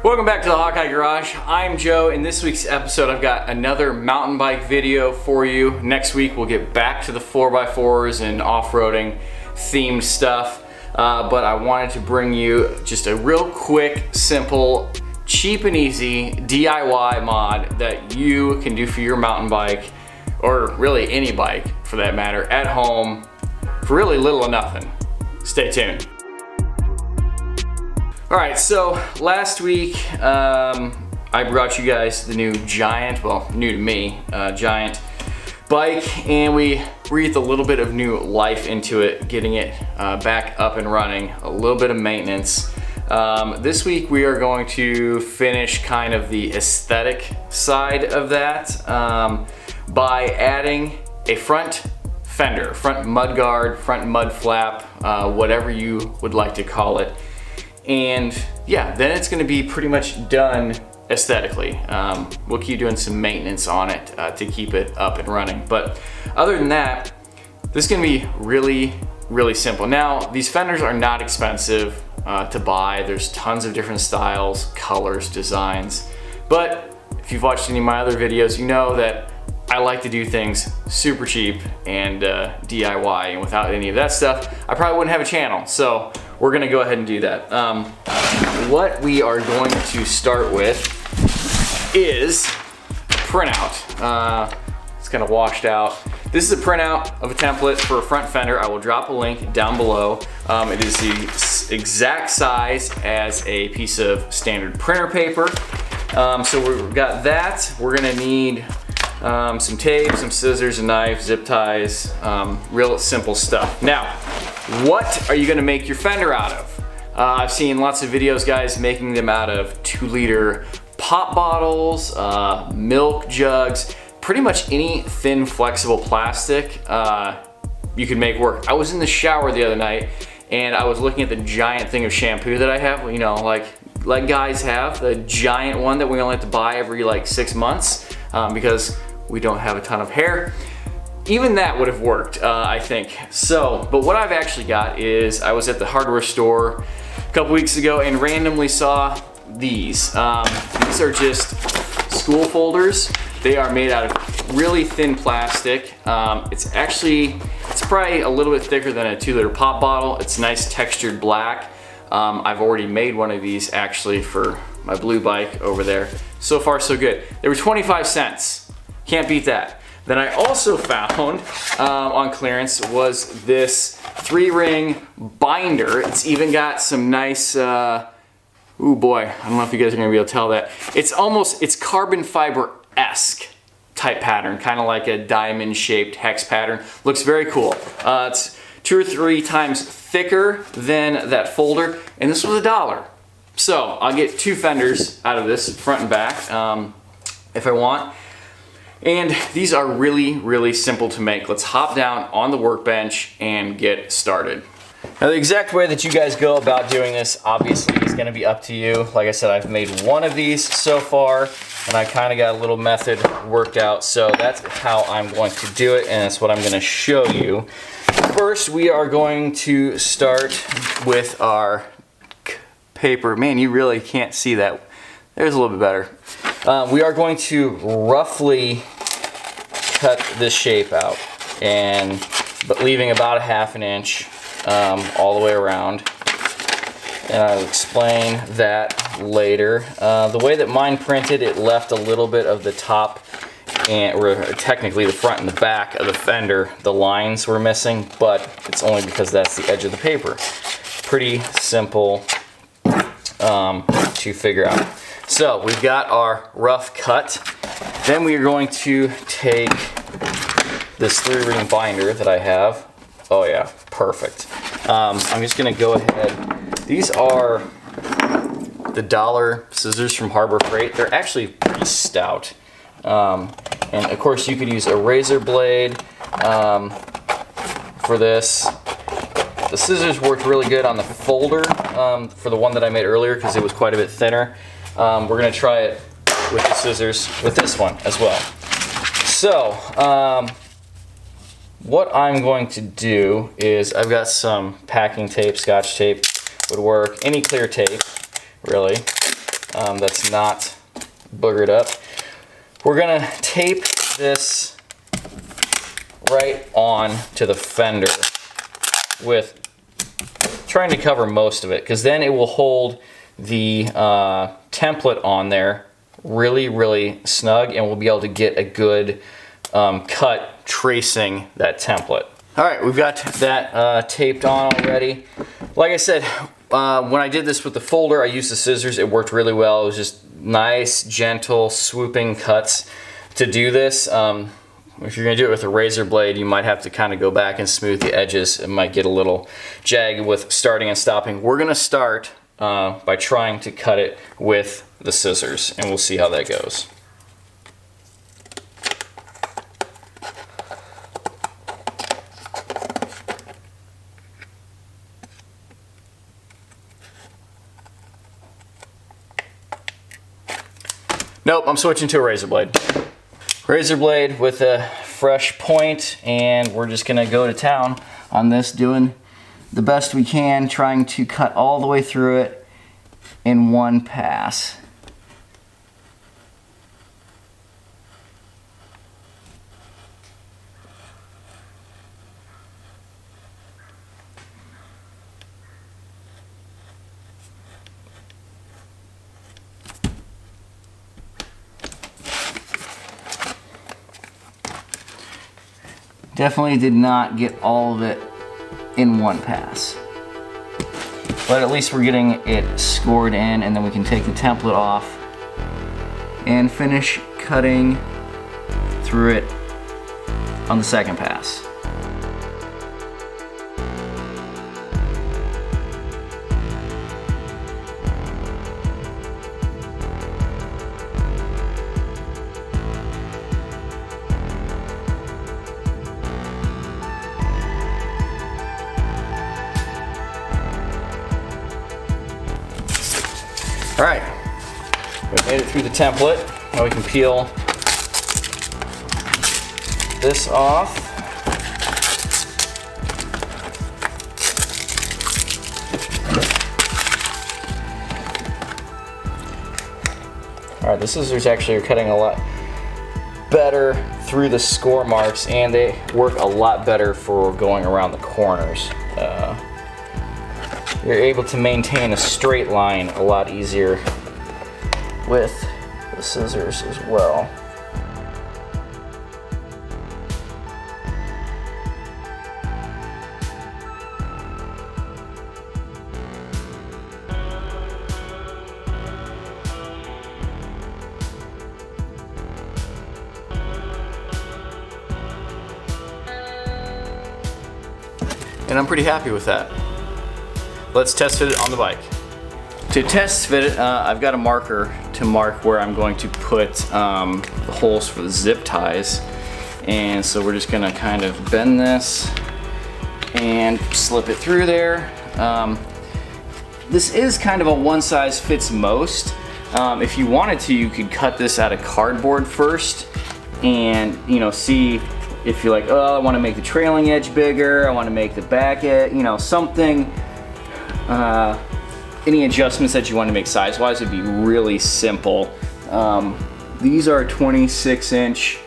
Welcome back to the Hawkeye Garage. I'm Joe. In this week's episode, I've got another mountain bike video for you. Next week, we'll get back to the 4x4s and off-roading themed stuff. But I wanted to bring you just a real quick, simple, cheap and easy DIY mod that you can do for your mountain bike, or really any bike for that matter, at home for really little or nothing. Stay tuned. All right, so last week I brought you guys the new Giant, well, new to me, Giant bike, and we breathed a little bit of new life into it, getting it back up and running, a little bit of maintenance. This week we are going to finish kind of the aesthetic side of that by adding a front fender, front mud guard, front mud flap, whatever you would like to call it. And yeah, then it's gonna be pretty much done aesthetically. We'll keep doing some maintenance on it to keep it up and running. But other than that, this is gonna be really, really simple. Now, these fenders are not expensive to buy. There's tons of different styles, colors, designs. But if you've watched any of my other videos, you know that I like to do things super cheap and DIY, and without any of that stuff, I probably wouldn't have a channel. So we're gonna go ahead and do that. What we are going to start with is a printout. It's kind of washed out. This is a printout of a template for a front fender. I will drop a link down below. It is the exact size as a piece of standard printer paper. So we've got that. We're gonna need some tape, some scissors, a knife, zip ties, real simple stuff. Now, what are you gonna make your fender out of? I've seen lots of videos, guys, making them out of 2-liter pop bottles, milk jugs, pretty much any thin, flexible plastic you can make work. I was in the shower the other night and I was looking at the giant thing of shampoo that I have, you know, like guys have, the giant one that we only have to buy every like 6 months because we don't have a ton of hair. Even that would have worked, I think. So, but what I've actually got is, I was at the hardware store a couple weeks ago and randomly saw these. These are just school folders. They are made out of really thin plastic. It's probably a little bit thicker than a 2-liter pop bottle. It's nice textured black. I've already made one of these actually for my blue bike over there. So far so good. They were 25 cents. Can't beat that. Then I also found on clearance was this 3-ring binder. It's even got some nice, ooh boy, I don't know if you guys are gonna be able to tell that. It's carbon fiber-esque type pattern, kind of like a diamond shaped hex pattern. Looks very cool. It's 2 or 3 times thicker than that folder, and this was $1. So I'll get 2 fenders out of this, front and back, if I want. And these are really, really simple to make. Let's hop down on the workbench and get started. Now, the exact way that you guys go about doing this obviously is gonna be up to you. Like I said, I've made one of these so far, and I kind of got a little method worked out. So that's how I'm going to do it, and that's what I'm gonna show you. First, we are going to start with our paper. Man, you really can't see that. There's a little bit better. We are going to roughly cut this shape out, but leaving about 1/2 inch all the way around. And I'll explain that later. The way that mine printed, it left a little bit of the top, or technically the front and the back of the fender, the lines were missing, but it's only because that's the edge of the paper. Pretty simple to figure out. So we've got our rough cut. Then we are going to take this 3-ring binder that I have. Oh yeah, perfect. I'm just gonna go ahead. These are the dollar scissors from Harbor Freight. They're actually pretty stout. And of course you could use a razor blade for this. The scissors worked really good on the folder for the one that I made earlier because it was quite a bit thinner. We're gonna try it with the scissors with this one as well. So, what I'm going to do is I've got some packing tape, scotch tape would work, any clear tape, really. that's not boogered up. We're gonna tape this right on to the fender with trying to cover most of it, because then it will hold the template on there really snug, and we'll be able to get a good cut tracing that template. All right, we've got that taped on already. Like I said, when I did this with the folder, I used the scissors. It worked really well. It was just nice, gentle, swooping cuts to do this. If you're gonna do it with a razor blade, you might have to kind of go back and smooth the edges. It might get a little jagged with starting and stopping. We're gonna start by trying to cut it with the scissors, and we'll see how that goes. Nope, I'm switching to a razor blade. Razor blade with a fresh point, and we're just gonna go to town on this, doing the best we can, trying to cut all the way through it in one pass. Definitely did not get all of it in one pass. But at least we're getting it scored in, and then we can take the template off and finish cutting through it on the second pass. All right, we made it through the template. Now we can peel this off. All right, the scissors actually are cutting a lot better through the score marks, and they work a lot better for going around the corners. You're able to maintain a straight line a lot easier with the scissors as well. And I'm pretty happy with that. Let's test fit it on the bike. To test fit it, I've got a marker to mark where I'm going to put the holes for the zip ties. And so we're just gonna kind of bend this and slip it through there. This is kind of a one size fits most. If you wanted to, you could cut this out of cardboard first and see if you're like, oh, I want to make the trailing edge bigger, I want to make the back edge, something. Any adjustments that you want to make size-wise would be really simple. These are a 26-inch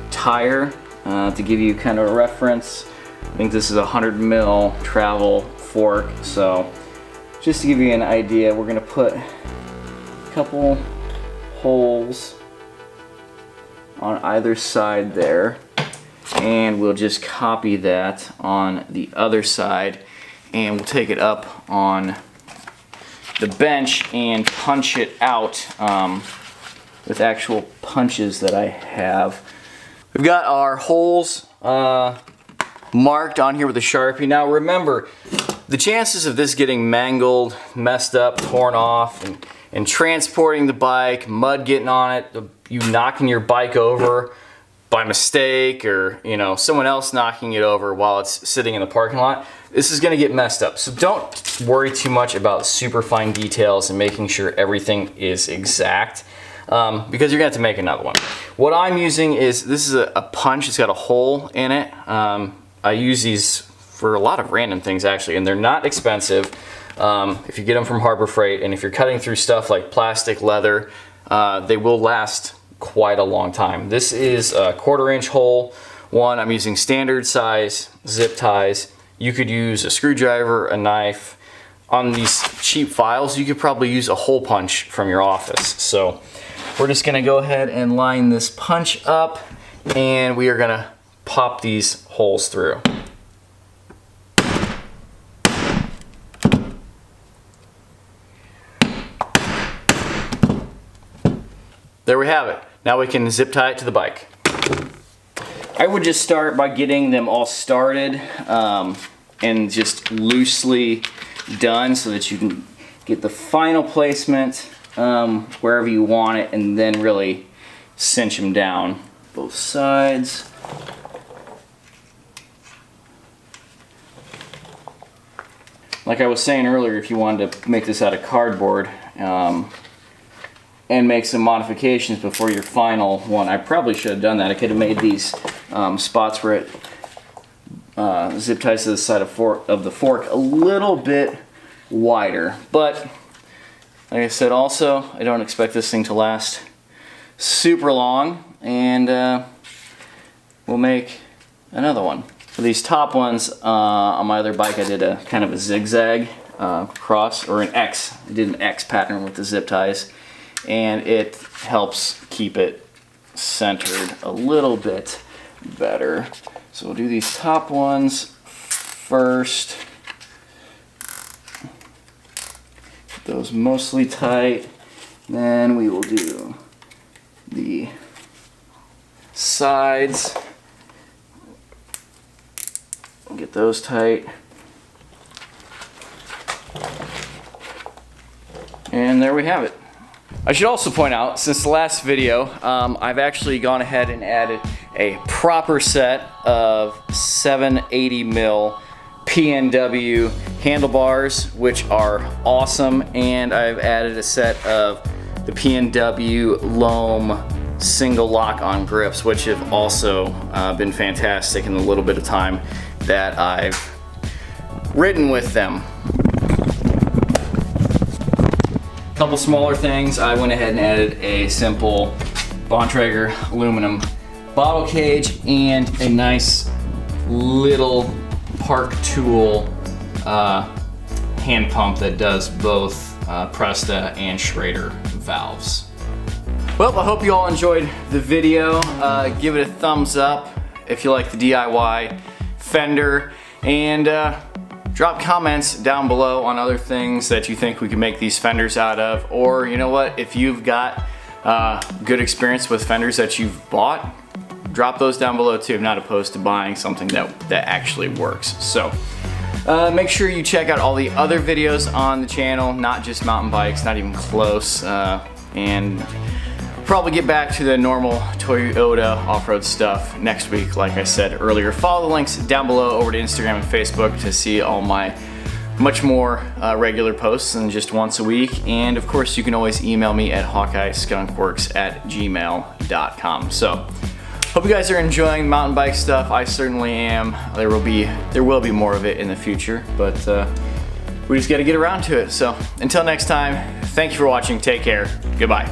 tire to give you kind of a reference. I think this is a 100 mm travel fork. So just to give you an idea, we're going to put a couple holes on either side there, and we'll just copy that on the other side, and we'll take it up on the bench and punch it out with actual punches that I have. We've got our holes marked on here with a Sharpie. Now remember, the chances of this getting mangled, messed up, torn off, and transporting the bike, mud getting on it, you knocking your bike over by mistake, or someone else knocking it over while it's sitting in the parking lot, this is gonna get messed up. So don't worry too much about super fine details and making sure everything is exact, because you're gonna have to make another one. What I'm using is, this is a punch, it's got a hole in it. I use these for a lot of random things actually, and they're not expensive. If you get them from Harbor Freight, and if you're cutting through stuff like plastic, leather, they will last quite a long time. This is a 1/4 inch hole one. I'm using standard size zip ties. You could use a screwdriver, a knife. On these cheap files, you could probably use a hole punch from your office. So we're just gonna go ahead and line this punch up, and we are gonna pop these holes through. There we have it. Now we can zip tie it to the bike. I would just start by getting them all started and just loosely done so that you can get the final placement wherever you want it, and then really cinch them down both sides. Like I was saying earlier, if you wanted to make this out of cardboard and make some modifications before your final one, I probably should have done that. I could have made these spots where it zip ties to the side of the fork a little bit wider. But like I said, also, I don't expect this thing to last super long, and we'll make another one. For these top ones, on my other bike, I did a kind of a zigzag cross, or an X. I did an X pattern with the zip ties, and it helps keep it centered a little bit better. So we'll do these top ones first. Keep those mostly tight. Then we will do the sides. Get those tight. And there we have it. I should also point out, since the last video, I've actually gone ahead and added a proper set of 780 mil PNW handlebars, which are awesome, and I've added a set of the PNW Loam single lock-on grips, which have also been fantastic in the little bit of time that I've ridden with them. Couple smaller things, I went ahead and added a simple Bontrager aluminum bottle cage and a nice little Park Tool hand pump that does both Presta and Schrader valves. Well, I hope you all enjoyed the video. Give it a thumbs up if you like the DIY fender, and drop comments down below on other things that you think we can make these fenders out of, or you know what, if you've got good experience with fenders that you've bought, drop those down below too. I'm not opposed to buying something that actually works. So make sure you check out all the other videos on the channel, not just mountain bikes, not even close, and probably get back to the normal Toyota off-road stuff next week, like I said earlier. Follow the links down below over to Instagram and Facebook to see all my much more regular posts than just once a week. And of course, you can always email me at hawkeyeskunkworks@gmail.com. So hope you guys are enjoying mountain bike stuff. I certainly am. There will be more of it in the future, but we just got to get around to it. So until next time, thank you for watching. Take care. Goodbye.